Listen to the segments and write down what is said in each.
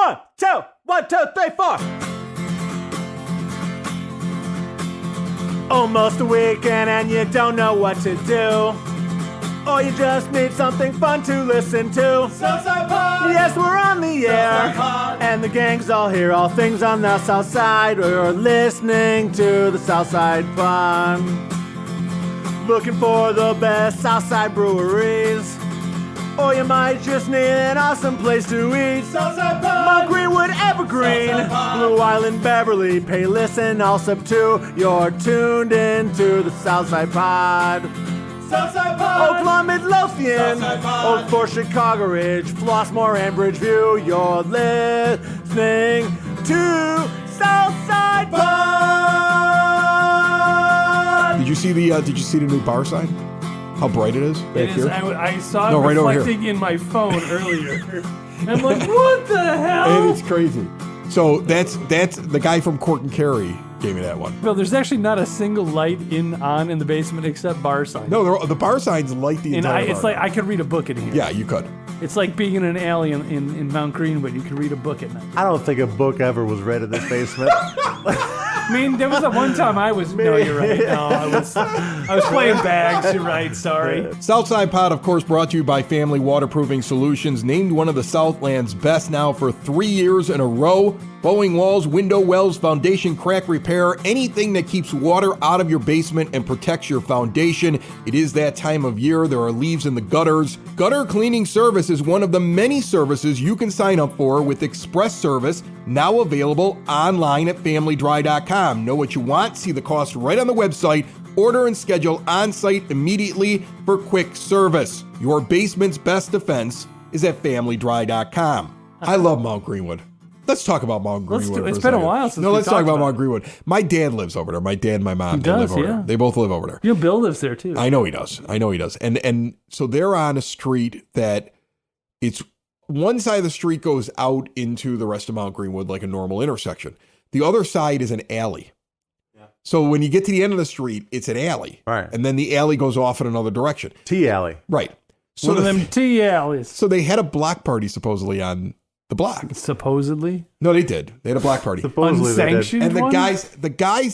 1, 2, 1, 2, 3, 4. Almost a weekend and you don't know what to do. Or you just need something fun to listen to. Southside Pod! Yes, we're on the air. And the gang's all here, all things on the South Side. We're listening to the Southside Pod. Looking for the best Southside breweries. Or you might just need an awesome place to eat. Southside Pod! Mount Greenwood, Evergreen, Blue Island, Beverly, Payless, and Allsup too. You're tuned into the Southside Pod. Southside Pod! Oakland, Midlothian, Southside Pod! Oak Forest, Chicago Ridge, Flossmoor, and Bridgeview. You're listening to Southside Pod. Did you see the new bar sign? How bright it is back here? I saw it right over reflecting in my phone earlier. I'm like, what the hell? And it's crazy. So that's the guy from Cork and Kerry gave me that one. Well, there's actually not a single light on in the basement except bar signs. No, the bar signs light the entire it's bar. like I could read a book in here. Yeah, you could. It's like being in an alley in Mount Greenwood. You could read a book at night. I don't think a book ever was read in this basement. I mean, there was that one time I was. No, you're right. No, I was playing bags. You're right. Sorry. Southside Pod, of course, brought to you by Family Waterproofing Solutions, named one of the Southland's best now for 3 years in a row. Bowing walls, window wells, foundation crack repair, anything that keeps water out of your basement and protects your foundation. It is that time of year. There are leaves in the gutters. Gutter cleaning service is one of the many services you can sign up for with Express Service, now available online at familydry.com. Know what you want, see the cost right on the website, order and schedule on-site immediately for quick service. Your basement's best defense is at familydry.com. I love Mount Greenwood. Let's talk about Mount Greenwood. It's been a while since let's talk about Mount Greenwood. My dad lives over there. My dad and my mom live over there. They both live over there. You know, Bill lives there too. I know he does. And so they're on a street that it's one side of the street goes out into the rest of Mount Greenwood like a normal intersection. The other side is an alley. Yeah. So when you get to the end of the street, it's an alley. Right. And then the alley goes off in another direction. Tea alley. Right. So one of them tea alleys. So they had a block party supposedly on the block. Supposedly? No, they did. They had a block party. Supposedly unsanctioned. And the one? guys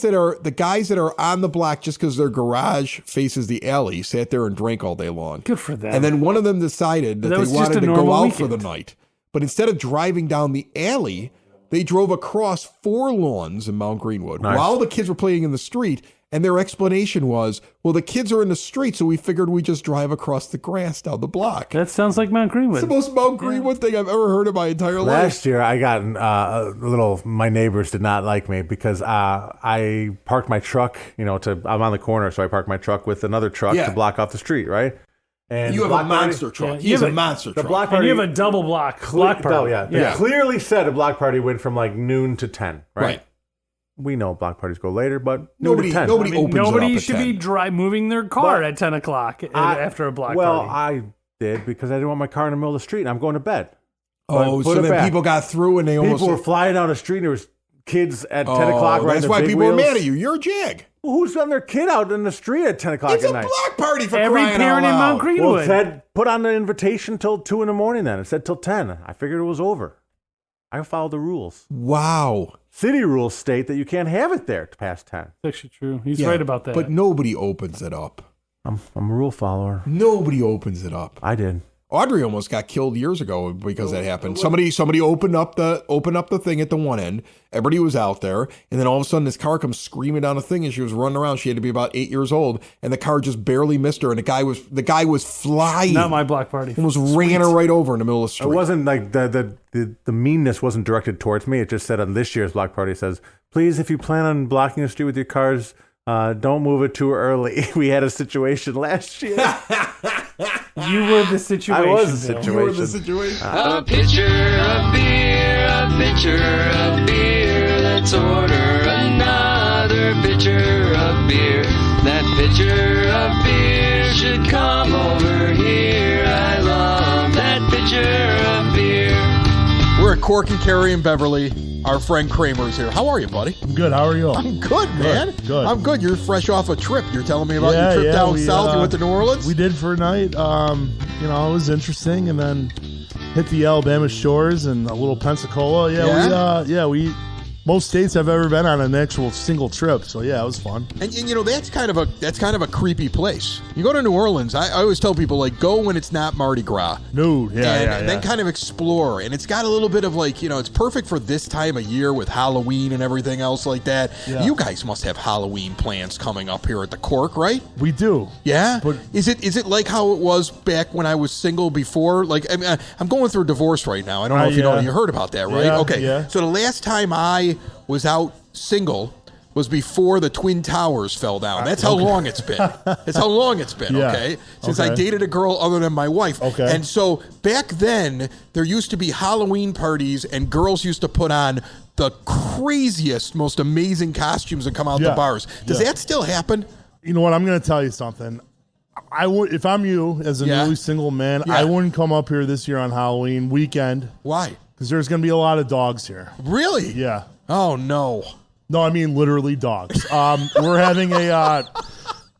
that are on the block just because their garage faces the alley sat there and drank all day long. Good for them. And then one of them decided that they wanted to go out for the night. But instead of driving down the alley, they drove across 4 lawns in Mount Greenwood while the kids were playing in the street. And their explanation was, well, the kids are in the street, so we figured we'd just drive across the grass down the block. That sounds like Mount Greenwood. It's the most Mount Greenwood thing I've ever heard in my entire life. Last year, I got my neighbors did not like me because I parked my truck, I'm on the corner, so I parked my truck with another truck to block off the street, right? And you have a monster truck. He has a monster truck. The block party, and you have a double block party. Oh, yeah. It clearly said a block party went from like noon to 10, right? We know block parties go later, but nobody opens nobody it up should at 10. be moving their car at 10 o'clock after a block party. Well, I did because I didn't want my car in the middle of the street and I'm going to bed. Oh, so then people got through and they people were flying down the street and there was kids at 10 o'clock riding that's why big people wheels. were mad at you. You're a jag. Well, who's got their kid out in the street at 10 o'clock It's at a night? block party for every crying parent out in loud. Mount Greenwood. Well, it said put on the invitation till 2 in the morning then. It said till 10. I figured it was over. I followed the rules. Wow. City rules state that you can't have it there past 10. That's actually true. He's right about that. But nobody opens it up. I'm a rule follower. Nobody opens it up. I did. Audrey almost got killed years ago because that happened. Somebody opened up the thing at the one end. Everybody was out there, and then all of a sudden this car comes screaming down the thing, and she was running around. She had to be about 8 years old, and the car just barely missed her, and the guy was flying. Not my block party. Almost ran her right over in the middle of the street. It wasn't like the meanness wasn't directed towards me. It just said on this year's block party, it says, please, if you plan on blocking the street with your cars, don't move it too early. We had a situation last year. You were the situation. I was the Bill. situation. You were the situation. A pitcher of beer, a pitcher of beer. Let's order another pitcher of beer. That pitcher of beer should come over here. I love that pitcher of beer. We're at Cork and Kerry in Beverly. Our friend Cramer's here. How are you, buddy? I'm good. How are you? I'm good, man. Good. I'm good. You're fresh off a trip. You're telling me about your trip down south. You went to New Orleans? We did for a night. It was interesting. And then hit the Alabama shores and a little Pensacola. We most states I've ever been on an actual single trip. So yeah, it was fun. And you know, that's kind of a creepy place. You go to New Orleans, I always tell people, like, go when it's not Mardi Gras. No, And then kind of explore. And it's got a little bit of, like, you know, it's perfect for this time of year with Halloween and everything else like that. Yeah. You guys must have Halloween plans coming up here at the Cork, right? We do. Yeah? But is it like how it was back when I was single before? Like, I mean, I'm going through a divorce right now. I don't know if you heard about that, right? Yeah, okay. yeah. So the last time I was out single was before the Twin Towers fell down. That's how long it's been. That's how long it's been, Yeah. okay? Since I dated a girl other than my wife. Okay. And so back then, there used to be Halloween parties, and girls used to put on the craziest, most amazing costumes and come out to Yeah. bars. Does Yeah. that still happen? You know what? I'm going to tell you something. I would, if I'm you as a newly single man, I wouldn't come up here this year on Halloween weekend Why? because there's going to be a lot of dogs here. Really? Yeah. Oh, no. No, I mean literally dogs. We're having a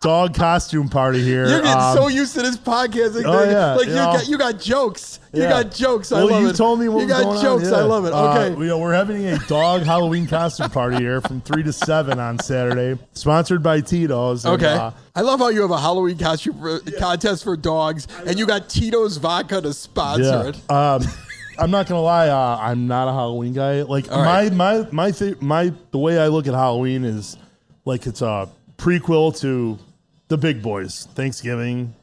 dog costume party here. You're getting so used to this podcast. You got jokes. You got jokes. I love it. You told me what you was got going jokes. on. Yeah. I love it. Okay. We're having a dog Halloween costume party here from 3 to 7 on Saturday, sponsored by Tito's. And, Okay. I love how you have a Halloween costume contest for dogs, and you got Tito's vodka to sponsor it. I'm not gonna lie, I'm not a Halloween guy. Like the way I look at Halloween is like it's a prequel to the big boys, Thanksgiving,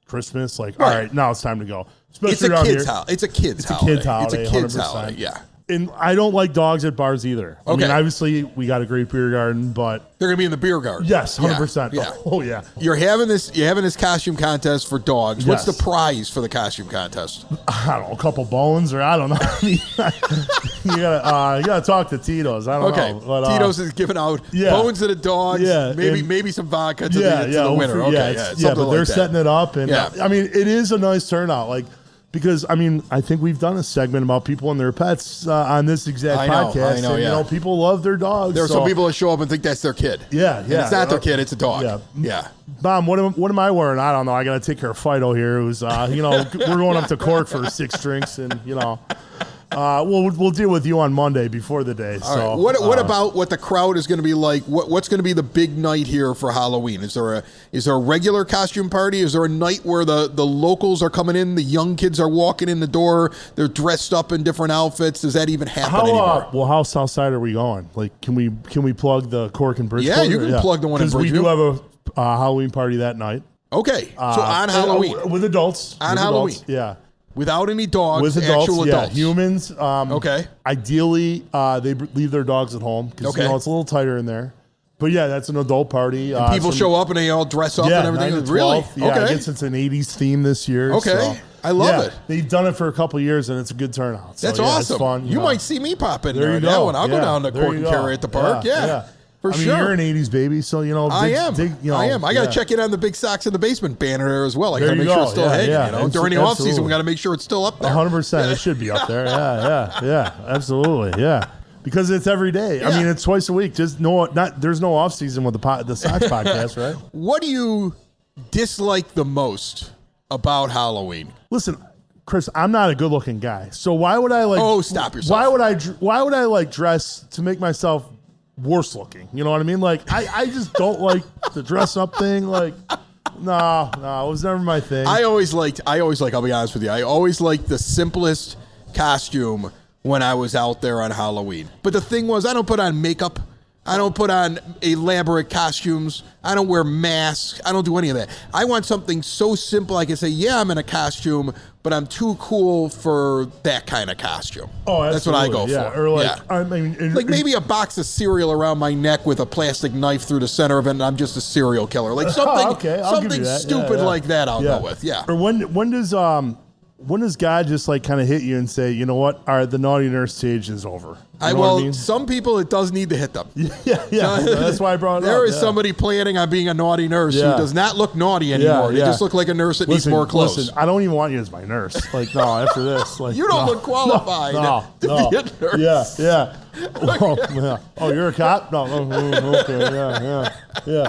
Christmas. Like, all right, now it's time to go. Especially It's a around kid's here. holiday. It's a kid's It's a holiday. kid's holiday. It's a kid's 100%. holiday. Yeah. And I don't like dogs at bars either. I Okay. mean, obviously we got a great beer garden, but They're gonna be in the beer garden. yes, 100%. Yeah. Oh yeah. You're having this costume contest for dogs. What's Yes. the prize for the costume contest? I don't know, a couple bones or I don't know. you gotta talk to Tito's. I don't know. But, Tito's is giving out bones to the dogs. Yeah, maybe some vodka to the winner. But they're setting it up, and Yeah. I mean, it is a nice turnout. Like, because I mean, I think we've done a segment about people and their pets on this exact podcast. I know, and, yeah. You know, people love their dogs. There are some people that show up and think that's their kid. Yeah, And it's not their kid; it's a dog. Yeah. Mom, what am I wearing? I don't know. I got to take care of Fido here. Who's we're going up to Cork for 6 drinks, and we'll deal with you on Monday before the day. All So right. What about what the crowd is going to be like? What's going to be the big night here for Halloween? Is there a regular costume party? Is there a night where the locals are coming in, the young kids are walking in the door, they're dressed up in different outfits? Does that even happen anymore? How south side are we going? Like, can we plug the Cork and Bridgeport? Yeah, you can plug the one in because we Bridgeville. do have a Halloween party that night. Okay, so on Halloween with adults. On with Halloween. Adults, yeah. Without any dogs, With adults, actual adults. humans. Okay. Ideally, they leave their dogs at home because it's a little tighter in there. But yeah, that's an adult party. People show up and they all dress up and everything. 9 to 12. Really? Yeah, Okay. I guess it's an 80s theme this year. Okay. So, I love it. They've done it for a couple of years and it's a good turnout. So, That's yeah, awesome. It's fun. You might see me pop in There there you on that go. one. I'll go down to There Cork you and go. Kerry at the park. Yeah. For I mean, sure. you're an 80s baby, so, I am. I am. I got to yeah. check in on the Big Socks in the Basement banner there as well. I got to There you make sure go. it's still Yeah, hanging. yeah. You know, during the off season, Absolutely. we got to make sure it's still up there. 100%. It should be up there. Yeah, absolutely. Yeah. Because it's every day. I Yeah. mean, it's twice a week. There's no off season with the Sox podcast, right? What do you dislike the most about Halloween? Listen, Chris, I'm not a good-looking guy, so why would I like? Oh, stop yourself. Why would I like dress to make myself worse looking? You know what I mean? Like, I just don't like the dress up thing. Like, no, it was never my thing. I always liked, I'll be honest with you, I always liked the simplest costume when I was out there on Halloween. But the thing was, I don't put on makeup. I don't put on elaborate costumes. I don't wear masks. I don't do any of that. I want something so simple I can say, yeah, I'm in a costume, but I'm too cool for that kind of costume. Oh, that's what I go yeah. for. Or like, yeah. I mean, Like maybe a box of cereal around my neck with a plastic knife through the center of it, and I'm just a serial killer. Like something, I'll give you that. stupid Yeah. like that. I'll go with. Yeah. Or when does God just like kind of hit you and say, you know what? All right, the naughty nurse stage is over. You know what I mean? Some people it does need to hit them. Yeah. That's why I brought it up. There is yeah. somebody planning on being a naughty nurse who Yeah. does not look naughty anymore. They just look like a nurse that needs more clothes. Listen, I don't even want you as my nurse. Like, no, after this. Like, You don't look qualified to be a nurse. Yeah. Oh, yeah. Oh, you're a cop? No. Okay. Yeah.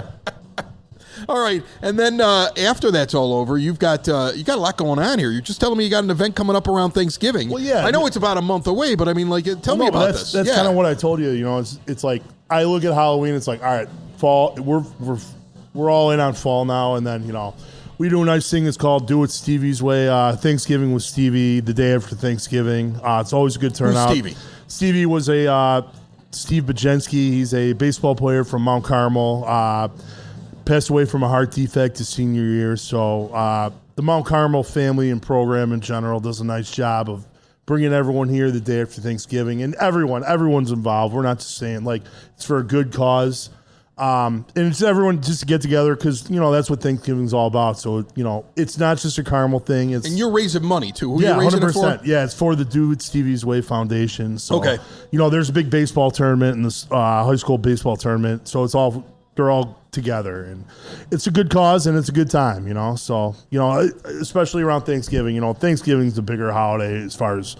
All right, and then after that's all over, you got a lot going on here. You're just telling me you got an event coming up around Thanksgiving. Well, yeah. I know it's about a month away, but I mean, like, tell me about this. That's kind of what I told you. You know, it's like I look at Halloween. It's like, all right, fall. We're all in on fall now, and then we do a nice thing. It's called Do It Stevie's Way. Thanksgiving with Stevie, the day after Thanksgiving. It's always a good turnout. Who's Stevie? Stevie was a Steve Bajensky. He's a baseball player from Mount Carmel. Passed away from a heart defect his senior year. So the Mount Carmel family and program in general does a nice job of bringing everyone here the day after Thanksgiving. And everyone's involved. We're not just saying, like, it's for a good cause. And it's everyone just to get together because, that's what Thanksgiving's all about. So, it's not just a Carmel thing. And you're raising money, too. Who are you raising 100%. It for? Yeah, it's for the Do It Stevie's Way Foundation. So, okay. There's a big baseball tournament and this high school baseball tournament. So they're all together. And it's a good cause and it's a good time, So, especially around Thanksgiving. Thanksgiving's the bigger holiday as far as,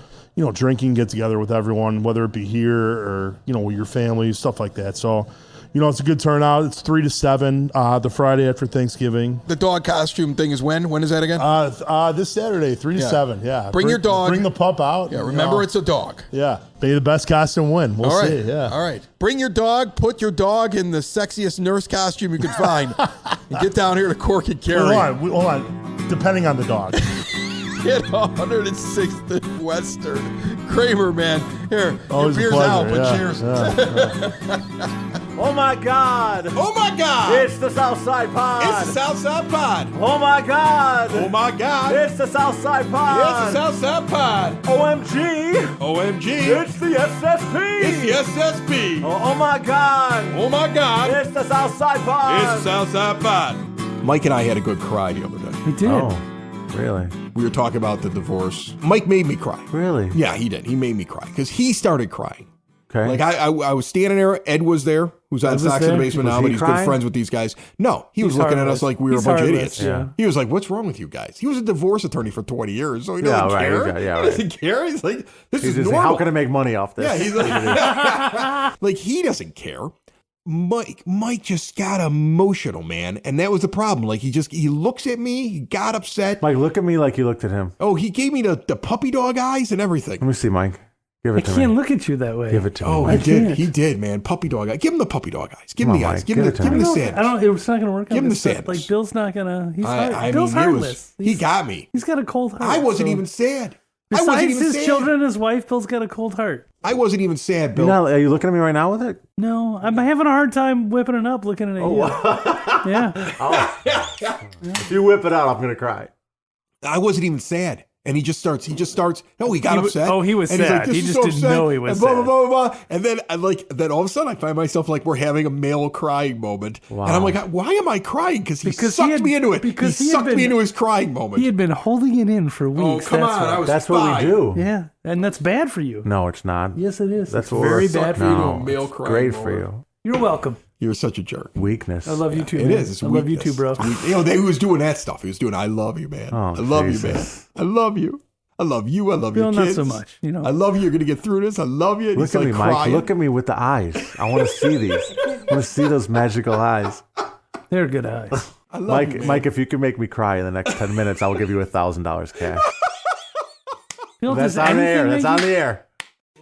drinking, get together with everyone, whether it be here or, with your family, stuff like that. So, it's a good turnout. It's 3 to 7, the Friday after Thanksgiving. The dog costume thing is when? When is that again? This Saturday, 3 to 7. Yeah. Bring your dog. Bring the pup out. Yeah. Remember, it's a dog. Yeah. May the best costume win. We'll see. Yeah. All right. Bring your dog. Put your dog in the sexiest nurse costume you can find, and get down here to Cork and Kerry. Hold on. Depending on the dog. Get 106th and Western. Kramer, man. Here, always your beer's out, but cheers. Yeah. Oh my God! Oh my God! It's the Southside Pod! It's the Southside Pod! Oh my God! Oh my God! It's the Southside Pod! It's the Southside Pod! OMG! OMG! It's the SSP! It's the SSP! Oh my God! Oh my God! It's the Southside Pod! It's the Southside Pod! Mike and I had a good cry the other day. We did. Oh, really? We were talking about the divorce. Mike made me cry. Really? Yeah, he did. He made me cry because he started crying. Okay. Like I was standing there. Ed was there, who's on Stocks in the Basement now, but he's good friends with these guys. No, he was looking at us like we were a bunch of idiots. Yeah. He was like, "What's wrong with you guys?" He was a divorce attorney for 20 years, so he doesn't care. He doesn't care. He's like, "This is normal. How can I make money off this?" Yeah, he's like, like he doesn't care. Mike just got emotional, man, and that was the problem. Like he looks at me, he got upset. Mike, look at me like you looked at him. Oh, he gave me the puppy dog eyes and everything. Let me see, Mike. Give it to me. I can't look at you that way. Give it to me. Oh, he did, man. Puppy dog eyes. Give him the puppy dog eyes. Give him the eyes. Give him the sandwich. I don't. It's not going to work. Give him the stuff. sandwich. Like Bill's not going to. Bill's Bill's heartless. he got me. He's got a cold heart. I wasn't even sad. Besides his children and his wife, Bill's got a cold heart. I wasn't even sad, Bill. Are you looking at me right now with it? No, I'm having a hard time whipping it up looking at you. Yeah. If you whip it out, I'm going to cry. I wasn't even sad. And he just starts. No, he got upset. He was and sad. He's like, he just didn't know he was and blah, sad. blah, blah, blah. And then all of a sudden I find myself like we're having a male crying moment. Wow. And I'm like, why am I crying? Because he sucked me into it. Because he sucked me into his crying moment. He had been holding it in for weeks. Oh, come on. That's what we do. Yeah, and that's bad for you. No, it's not. Yes, it is. That's it's very bad for you. No, male it's crying great moment. for you. You're welcome. You're such a jerk. Weakness. I love you too. It man. is. It's I love you too, bro. He was doing that stuff. He was doing, I love you, man. Oh, I love Jesus. you, man. I love you. I love you. I love Bill, your kids. not so much. I love you. You're going to get through this. I love you. And Look he's at me, crying. Mike. Look at me with the eyes. I want to see these. I want to see those magical eyes. They're good eyes. I love you, man. Mike, if you can make me cry in the next 10 minutes, I will give you $1,000 cash. Bill, That's does on the air. anything That's make on you- the air.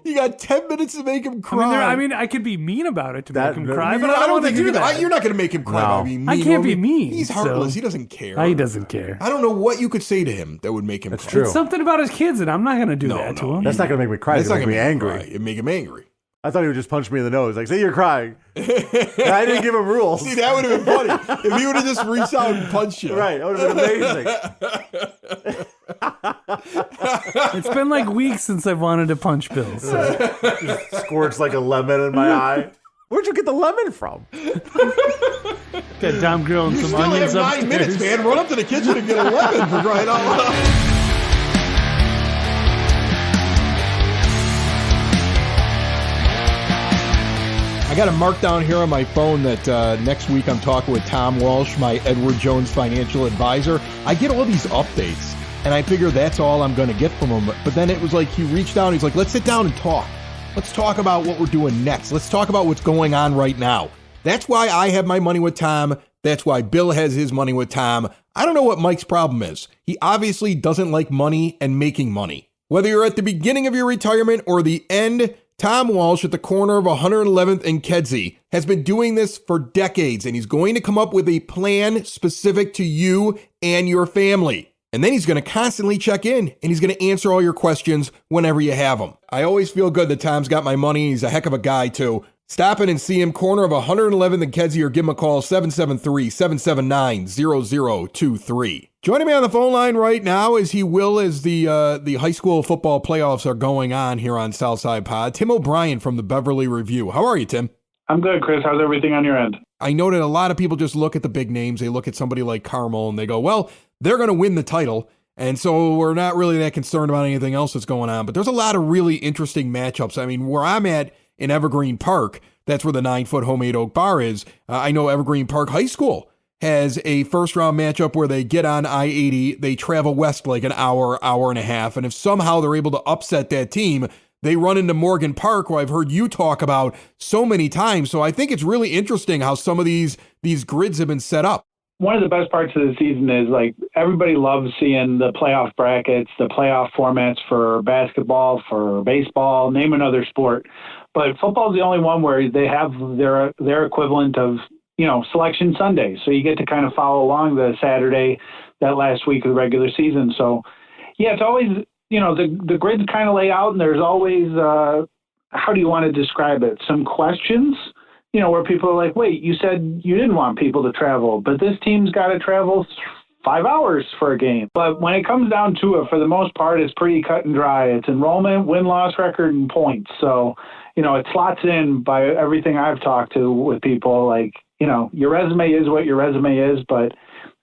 You got 10 minutes to make him cry. I mean, I could be mean about it to make him cry, I but I don't want to do you're that. You're not going to make him cry No. by being mean. I can't be mean, He's heartless. so- He doesn't care. He doesn't care. I don't know what you could say to him that would make him That's cry. true. It's something about his kids, and I'm not going to do that to him. That's not going to make me cry. That's It's not going to gonna make me him angry. cry. It'd make him angry. I thought he would just punch me in the nose. Like, say you're crying. I didn't give him rules. See, that would have been funny if he would have just reached out and punched you. Right. That would have been amazing. It's been like weeks since I've wanted to punch Bill. So. Squirts like a lemon in my eye. Where'd you get the lemon from? Got Dom grilling some Still onions have 9 upstairs. minutes, man. Run up to the kitchen and get a lemon for crying out loud. I got a mark down here on my phone that next week I'm talking with Tom Walsh, my Edward Jones financial advisor. I get all these updates, and I figure that's all I'm going to get from him. But then it was like he reached out, and he's like, let's sit down and talk. Let's talk about what we're doing next. Let's talk about what's going on right now. That's why I have my Money with Tom That's why Bill has his money with Tom. I don't know what Mike's problem is. He obviously doesn't like money and making money. Whether you're at the beginning of your retirement or the end, Tom Walsh at the corner of 111th and Kedzie has been doing this for decades, and he's going to come up with a plan specific to you and your family. And then he's going to constantly check in, and he's going to answer all your questions whenever you have them. I always feel good that Tom's got my money. He's a heck of a guy, too. Stop in and see him, corner of 111th and Kedzie, or give him a call, 773-779-0023. Joining me on the phone line right now, as he will as the high school football playoffs are going on here on Southside Pod, Tim O'Brien from the Beverly Review. How are you, Tim? I'm good, Chris. How's everything on your end? I know that a lot of people just look at the big names. They look at somebody like Carmel and they go, well, they're going to win the title, and so we're not really that concerned about anything else that's going on. But there's a lot of really interesting matchups. I mean, where I'm at in Evergreen Park, that's where the 9-foot homemade oak bar is. I know Evergreen Park High School has a first-round matchup where they get on I-80, they travel west like an hour, hour and a half, and if somehow they're able to upset that team, they run into Morgan Park, where I've heard you talk about so many times. So I think it's really interesting how some of these grids have been set up. One of the best parts of the season is, like, everybody loves seeing the playoff brackets, the playoff formats for basketball, for baseball, name another sport. But football is the only one where they have their equivalent of, Selection Sunday. So you get to kind of follow along the Saturday, that last week of the regular season. So, yeah, it's always, the grid's kind of laid out, and there's always, how do you want to describe it? Some questions, where people are like, wait, you said you didn't want people to travel, but this team's got to travel 5 hours for a game. But when it comes down to it, for the most part, it's pretty cut and dry. It's enrollment, win-loss record, and points. So, it slots in by everything I've talked to with people. Like, your resume is what your resume is, but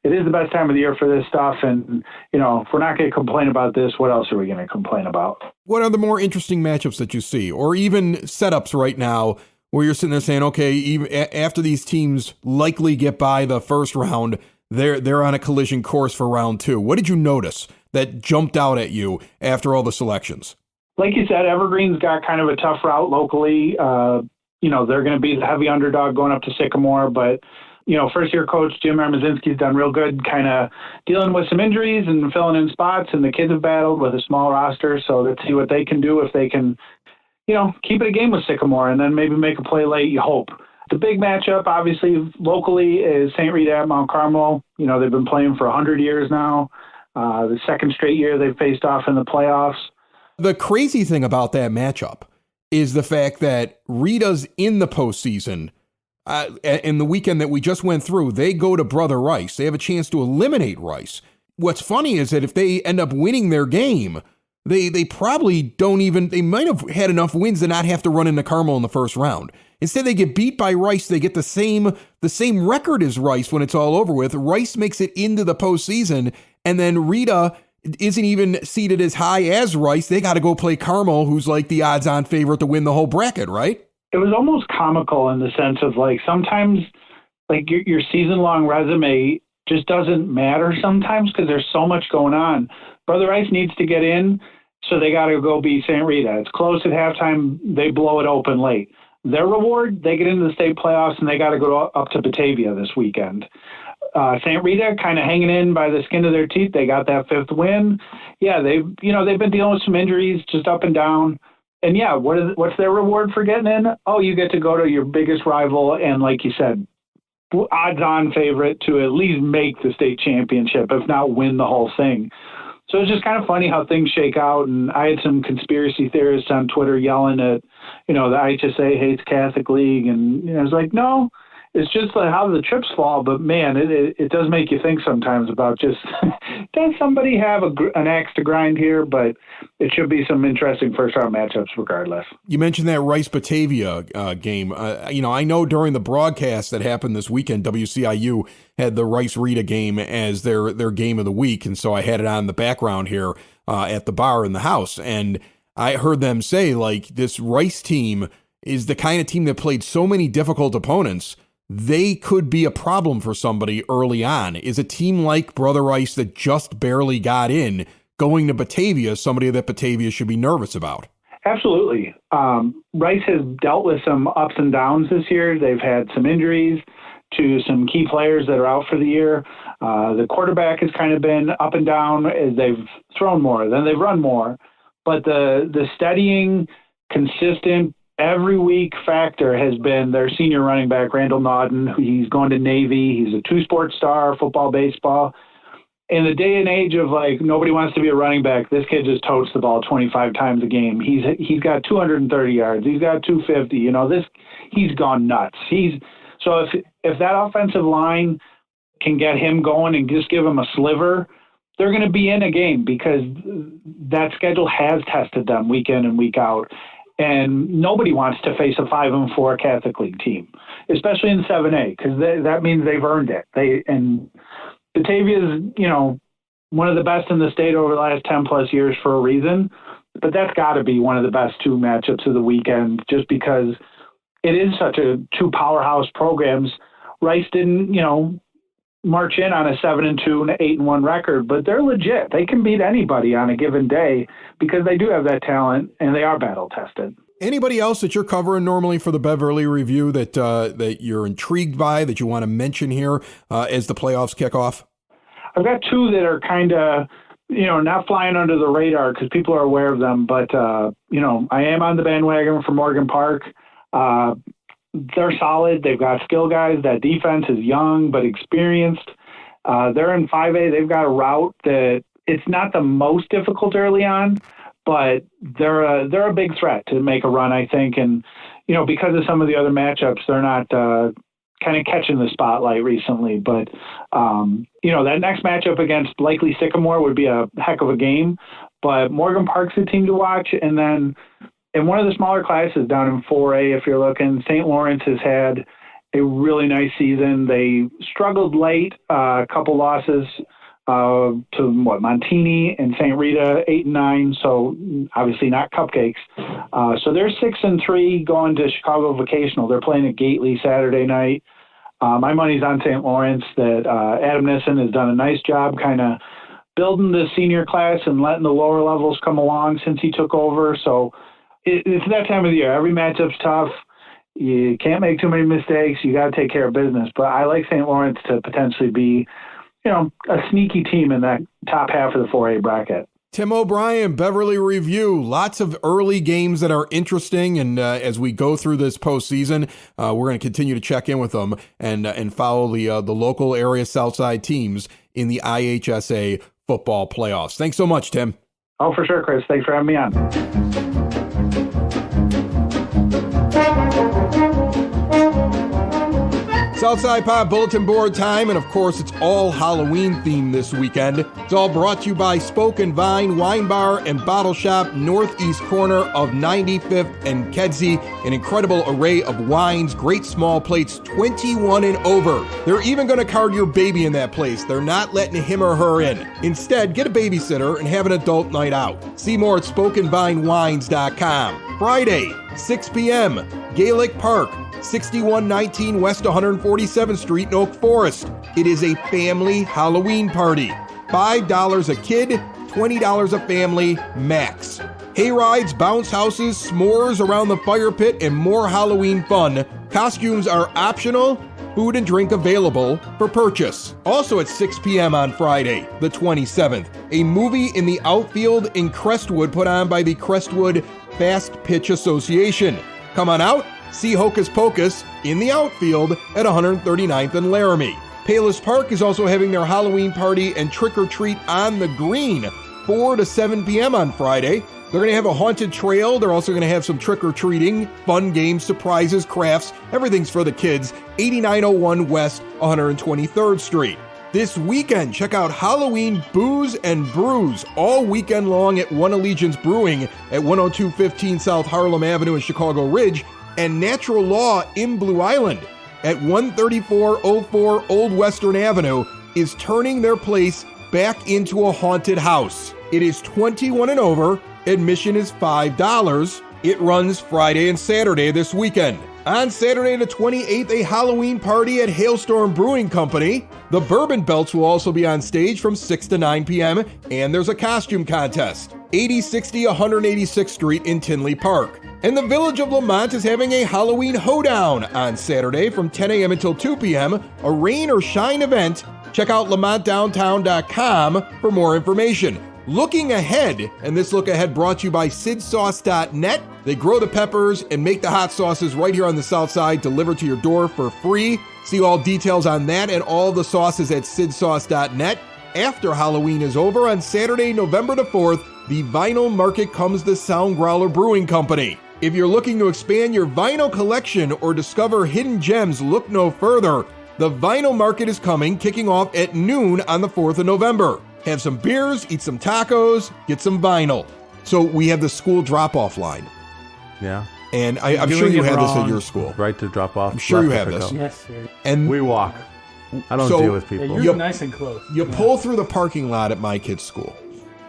it is the best time of the year for this stuff. And, if we're not going to complain about this, what else are we going to complain about? What are the more interesting matchups that you see, or even setups right now where you're sitting there saying, okay, even after these teams likely get by the first round, they're on a collision course for round two? What did you notice that jumped out at you after all the selections? Like you said, Evergreen's got kind of a tough route locally. They're going to be the heavy underdog going up to Sycamore, but first-year coach Jim Armazinski's done real good kind of dealing with some injuries and filling in spots, and the kids have battled with a small roster, so let's see what they can do if they can, keep it a game with Sycamore and then maybe make a play late, you hope. The big matchup, obviously, locally is St. Rita at Mount Carmel. They've been playing for 100 years now. The second straight year they've faced off in the playoffs. The crazy thing about that matchup is the fact that Rita's in the postseason. In the weekend that we just went through, they go to Brother Rice. They have a chance to eliminate Rice. What's funny is that if they end up winning their game, they probably don't even, they might have had enough wins to not have to run into Carmel in the first round. Instead, they get beat by Rice. They get the same record as Rice when it's all over with. Rice makes it into the postseason, and then Rita isn't even seated as high as Rice. They got to go play Carmel, who's like the odds-on favorite to win the whole bracket, right? It was almost comical in the sense of, like, sometimes, like, your season-long resume just doesn't matter sometimes because there's so much going on. Brother Rice needs to get in, so they got to go beat St. Rita. It's close at halftime. They blow it open late. Their reward, they get into the state playoffs, and they got to go up to Batavia this weekend. St. Rita kind of hanging in by the skin of their teeth. They got that fifth win. Yeah, they've been dealing with some injuries just up and down. And yeah, what's their reward for getting in? Oh, you get to go to your biggest rival and, like you said, odds-on favorite to at least make the state championship, if not win the whole thing. So it's just kind of funny how things shake out. And I had some conspiracy theorists on Twitter yelling at, the IHSA hates Catholic League. And I was like, no, it's just like how the chips fall. But man, it does make you think sometimes about just, does somebody have an axe to grind here? But it should be some interesting first-round matchups regardless. You mentioned that Rice-Batavia game. I know during the broadcast that happened this weekend, WCIU had the Rice-Rita game as their game of the week, and so I had it on in the background here at the bar in the house. And I heard them say, like, this Rice team is the kind of team that played so many difficult opponents, they could be a problem for somebody early on. Is a team like Brother Rice that just barely got in going to Batavia somebody that Batavia should be nervous about? Absolutely. Rice has dealt with some ups and downs this year. They've had some injuries. to some key players that are out for the year. The quarterback has kind of been up and down as they've thrown more, then they've run more. But the steadying, consistent, every week factor has been their senior running back, Randall Naughton. He's going to Navy. He's a two-sport star, football, baseball. In the day and age of like nobody wants to be a running back, this kid just totes the ball 25 times a game. He's got 230 yards. He's got 250. He's gone nuts. So if that offensive line can get him going and just give him a sliver, they're going to be in a game because that schedule has tested them week in and week out. And nobody wants to face a 5-4 Catholic League team, especially in 7A, because that means they've earned it. Batavia's, one of the best in the state over the last 10 plus years for a reason, but that's got to be one of the best two matchups of the weekend just because it is such a two powerhouse programs. Rice didn't, march in on a 7-2 and an 8-1 record, but they're legit. They can beat anybody on a given day because they do have that talent and they are battle tested. Anybody else that you're covering normally for the Beverly Review that you're intrigued by that you want to mention here as the playoffs kick off? I've got two that are kind of, not flying under the radar because people are aware of them, but, I am on the bandwagon for Morgan Park. They're solid. They've got skill guys. That defense is young but experienced. They're in 5A. They've got a route that it's not the most difficult early on, but they're a big threat to make a run, I think. And, because of some of the other matchups, they're not kind of catching the spotlight recently. But, that next matchup against likely Sycamore would be a heck of a game. But Morgan Park's a team to watch. And then in one of the smaller classes down in 4A, if you're looking, St. Lawrence has had a really nice season. They struggled late, a couple losses to Montini and St. Rita, 8-9. So obviously not cupcakes. So they're 6-3 going to Chicago Vocational. They're playing at Gately Saturday night. My money's on St. Lawrence. That Adam Nissen has done a nice job kind of building the senior class and letting the lower levels come along since he took over. So it's that time of the year. Every matchup's tough. You can't make too many mistakes. You got to take care of business. But I like St. Lawrence to potentially be, a sneaky team in that top half of the 4A bracket. Tim O'Brien, Beverly Review. Lots of early games that are interesting, and as we go through this postseason, we're going to continue to check in with them and follow the local area Southside teams in the IHSA football playoffs. Thanks so much, Tim. Oh, for sure, Chris. Thanks for having me on. Southside Pod Bulletin Board time, and of course it's all Halloween themed this weekend. It's all brought to you by Spoke and Vine Wine Bar and Bottle Shop, northeast corner of 95th and Kedzie. An incredible array of wines, great small plates, 21 and over. They're even going to card your baby in that place. They're not letting him or her in. Instead, get a babysitter and have an adult night out. See more at spokenvinewines.com. Friday, 6 p.m., Gaelic Park, 6119 West 147th Street in Oak Forest. It is a family Halloween party. $5 a kid, $20 a family max. Hay rides, bounce houses, s'mores around the fire pit, and more Halloween fun. Costumes are optional. Food and drink available for purchase. Also at 6 p.m. on Friday, the 27th, a movie in the outfield in Crestwood put on by the Crestwood Fast Pitch Association. Come on out. See Hocus Pocus in the outfield at 139th and Laramie. Palos Park is also having their Halloween party and trick-or-treat on the green, 4 to 7 p.m. on Friday. They're going to have a haunted trail. They're also going to have some trick-or-treating, fun games, surprises, crafts. Everything's for the kids. 8901 West 123rd Street. This weekend, check out Halloween Booze and Brews all weekend long at One Allegiance Brewing at 10215 South Harlem Avenue in Chicago Ridge, and Natural Law in Blue Island at 13404 Old Western Avenue is turning their place back into a haunted house. It is 21 and over. Admission is $5. It runs Friday and Saturday this weekend. On Saturday the 28th, a Halloween party at Hailstorm Brewing Company. The Bourbon Belts will also be on stage from 6 to 9 p.m., and there's a costume contest. 8060 186th Street in Tinley Park. And the Village of Lamont is having a Halloween hoedown on Saturday from 10 a.m. until 2 p.m., a rain or shine event. Check out lamontdowntown.com for more information. Looking ahead, and this look ahead brought to you by sidsauce.net. They grow the peppers and make the hot sauces right here on the south side, delivered to your door for free. See all details on that and all the sauces at sidsauce.net. After Halloween is over on Saturday, November the 4th, the vinyl market comes to Sound Growler Brewing Company. If you're looking to expand your vinyl collection or discover hidden gems, look no further. The vinyl market is coming, kicking off at noon on the 4th of November. Have some beers, eat some tacos, get some vinyl. So we have the school drop-off line. Yeah. And I'm sure you have this at your school. Right to drop off. I'm sure you have this. Yes, sir. And we walk. I don't deal with people. Yeah, you're nice and close. You pull through the parking lot at my kid's school.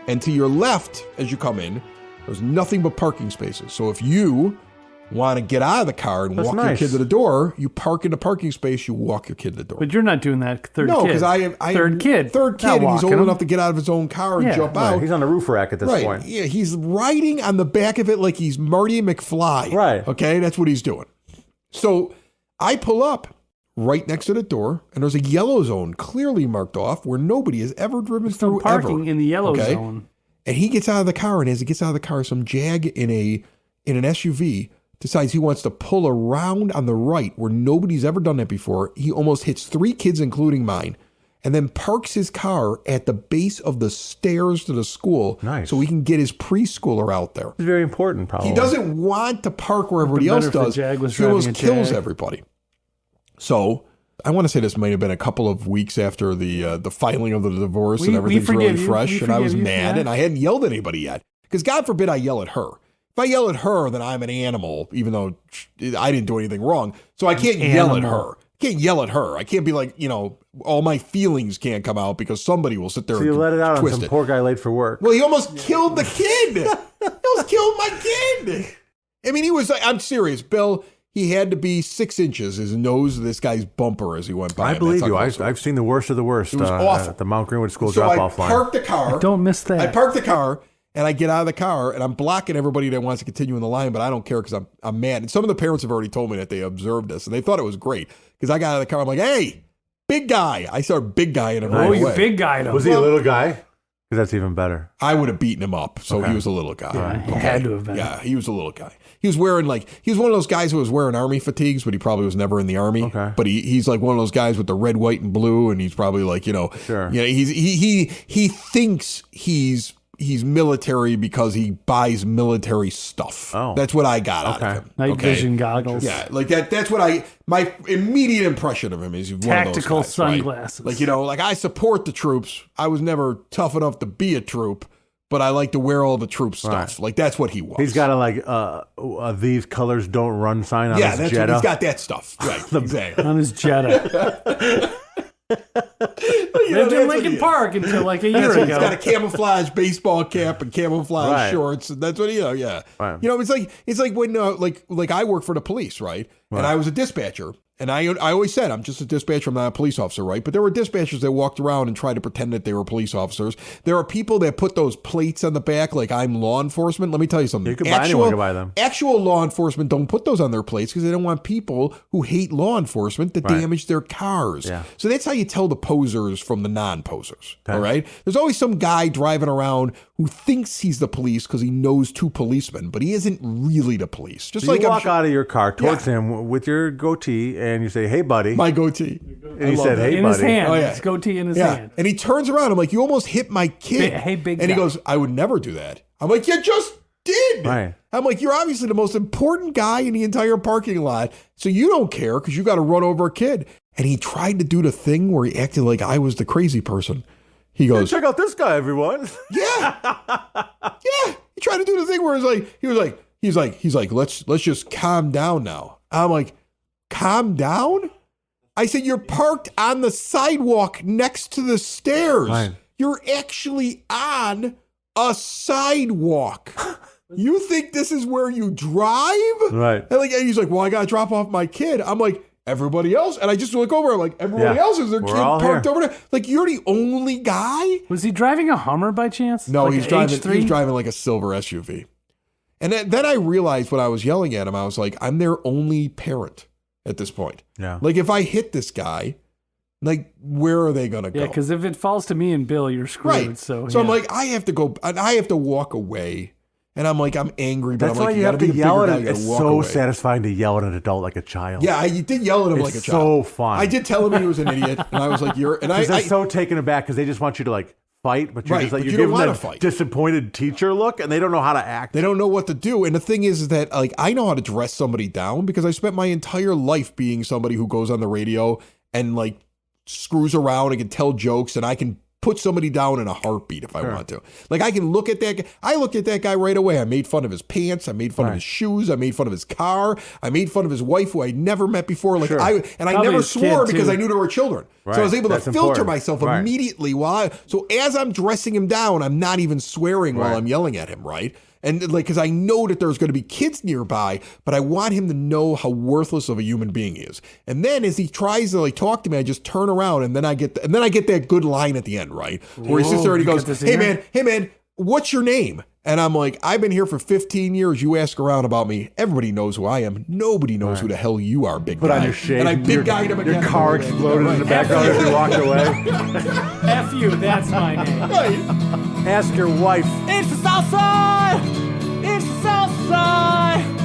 And to your left, as you come in, there's nothing but parking spaces. So if you want to get out of the car and walk your kid to the door, you park in the parking space, you walk your kid to the door. But you're not doing that third kid. No, because I third kid, and he's old enough to get out of his own car and jump out. He's on the roof rack at this point. Yeah, he's riding on the back of it like he's Marty McFly. Right. Okay, that's what he's doing. So I pull up right next to the door, and there's a yellow zone clearly marked off where nobody has ever driven through parking ever. in the yellow zone. And he gets out of the car, and as he gets out of the car, some jag in an SUV decides he wants to pull around on the right where nobody's ever done that before. He almost hits 3 kids, including mine, and then parks his car at the base of the stairs to the school so we can get his preschooler out there. It's very important, probably. He doesn't want to park where everybody else does. He almost kills everybody. So I want to say this might have been a couple of weeks after the filing of the divorce and everything's really fresh, and I was mad, and I hadn't yelled at anybody yet. Because God forbid I yell at her. If I yell at her, then I'm an animal, even though I didn't do anything wrong. So I can't yell at her. I can't yell at her. I can't be like, all my feelings can't come out because somebody will sit there and twist it. So you let it out on some poor guy late for work. Well, he almost killed the kid. He almost killed my kid. I mean, he was like, I'm serious, Bill. He had to be 6 inches, his nose of this guy's bumper as he went by. I believe you. I've seen the worst of the worst. It was awful. At the Mount Greenwood School drop-off line. I parked the car. Don't miss that. I parked the car, and I get out of the car, and I'm blocking everybody that wants to continue in the line, but I don't care because I'm mad. And some of the parents have already told me that they observed this, and they thought it was great. Because I got out of the car, I'm like, hey, big guy. I started big guy in him right away. You big guy him. Was he a little guy? Because that's even better. I would have beaten him up, so he was a little guy. Yeah, he had to have been. Yeah, he was a little guy. He was wearing he was one of those guys who was wearing army fatigues, but he probably was never in the army. Okay. But he's like one of those guys with the red, white, and blue, and he's probably like, Sure. He thinks he's military because he buys military stuff. Oh. That's what I got out of him. Night vision goggles. Yeah, like that. That's what my immediate impression of him is one Tactical of those guys, sunglasses. Right? Like I support the troops. I was never tough enough to be a troop, but I like to wear all the troop stuff. Right. Like that's what he was. He's got a these colors don't run sign on his Jetta. He's got that stuff. Right, exactly. On his Jetta. Lived in Lincoln Park until like a year ago. He's got a camouflage baseball cap and camouflage shorts, and that's what yeah. Right. It's like when like I work for the police, right? And I was a dispatcher. And I always said, I'm just a dispatcher, I'm not a police officer, right? But there were dispatchers that walked around and tried to pretend that they were police officers. There are people that put those plates on the back like I'm law enforcement. Let me tell you something. Anyone can buy them. Actual law enforcement don't put those on their plates because they don't want people who hate law enforcement to damage their cars. Yeah. So that's how you tell the posers from the non-posers, all right? There's always some guy driving around who thinks he's the police because he knows 2 policemen, but he isn't really the police. Just So like you walk out of your car towards him with your goatee and you say, hey, buddy. My goatee. And he said, hey, in buddy. his hand. Oh, yeah. His goatee in his hand. And he turns around. I'm like, you almost hit my kid. Hey, big And he guy. goes, I would never do that. I'm like, you just did. Right. I'm like, you're obviously the most important guy in the entire parking lot. So you don't care because you got to run over a kid. And he tried to do the thing where he acted like I was the crazy person. He goes, check out this guy, everyone. yeah. Yeah. He tried to do the thing where he's like, let's just calm down now. I'm like, calm down? I said, you're parked on the sidewalk next to the stairs. Right. You're actually on a sidewalk. You think this is where you drive? Right. And he's like, well, I got to drop off my kid. I'm like, everybody else? And I just look over. I'm like, everybody else is their kid parked over there. Like, you're the only guy? Was he driving a Hummer by chance? No, like he's driving like a silver SUV. And then I realized when I was yelling at him, I was like, I'm their only parent at this point. Yeah. Like, if I hit this guy, like, where are they going to go? Yeah, because if it falls to me and Bill, you're screwed. Right. So I'm like, I have to go, and I have to walk away. And I'm like, I'm angry, but That's I'm why like, you have gotta to be the yell bigger at guy, him. you gotta It's walk so away. satisfying to yell at an adult like a child. Yeah, I did yell at him like a child. So fun. I did tell him he was an idiot, and I was like, they're so taken aback because they just want you to like fight, but you're Right, just like but you're you don't giving wanna that fight. disappointed teacher look, and they don't know how to act. They don't know what to do. And the thing is that, like, I know how to dress somebody down because I spent my entire life being somebody who goes on the radio and, like, screws around and can tell jokes, and I can put somebody down in a heartbeat if I want to. Like, I can look at that guy. I looked at that guy right away. I made fun of his pants. I made fun of his shoes. I made fun of his car. I made fun of his wife, who I'd never met before. Like, I Probably never his swore kid, because too. I knew there were children. So I was able to That's filter important. myself Right. immediately so as I'm dressing him down, I'm not even swearing while I'm yelling at him, right? And like, because I know that there's going to be kids nearby, but I want him to know how worthless of a human being he is. And then as he tries to like talk to me, I just turn around, and then I get that good line at the end, right? Where he sits there and he goes, hey man, what's your name? And I'm like, I've been here for 15 years. You ask around about me. Everybody knows who I am. Nobody knows who the hell you are, big guy. Put on your shade. And I big guyed him again. Your car exploded in the background as you walked away. F you, that's my name. Right. Ask your wife. It's the South Side. It's the South Side.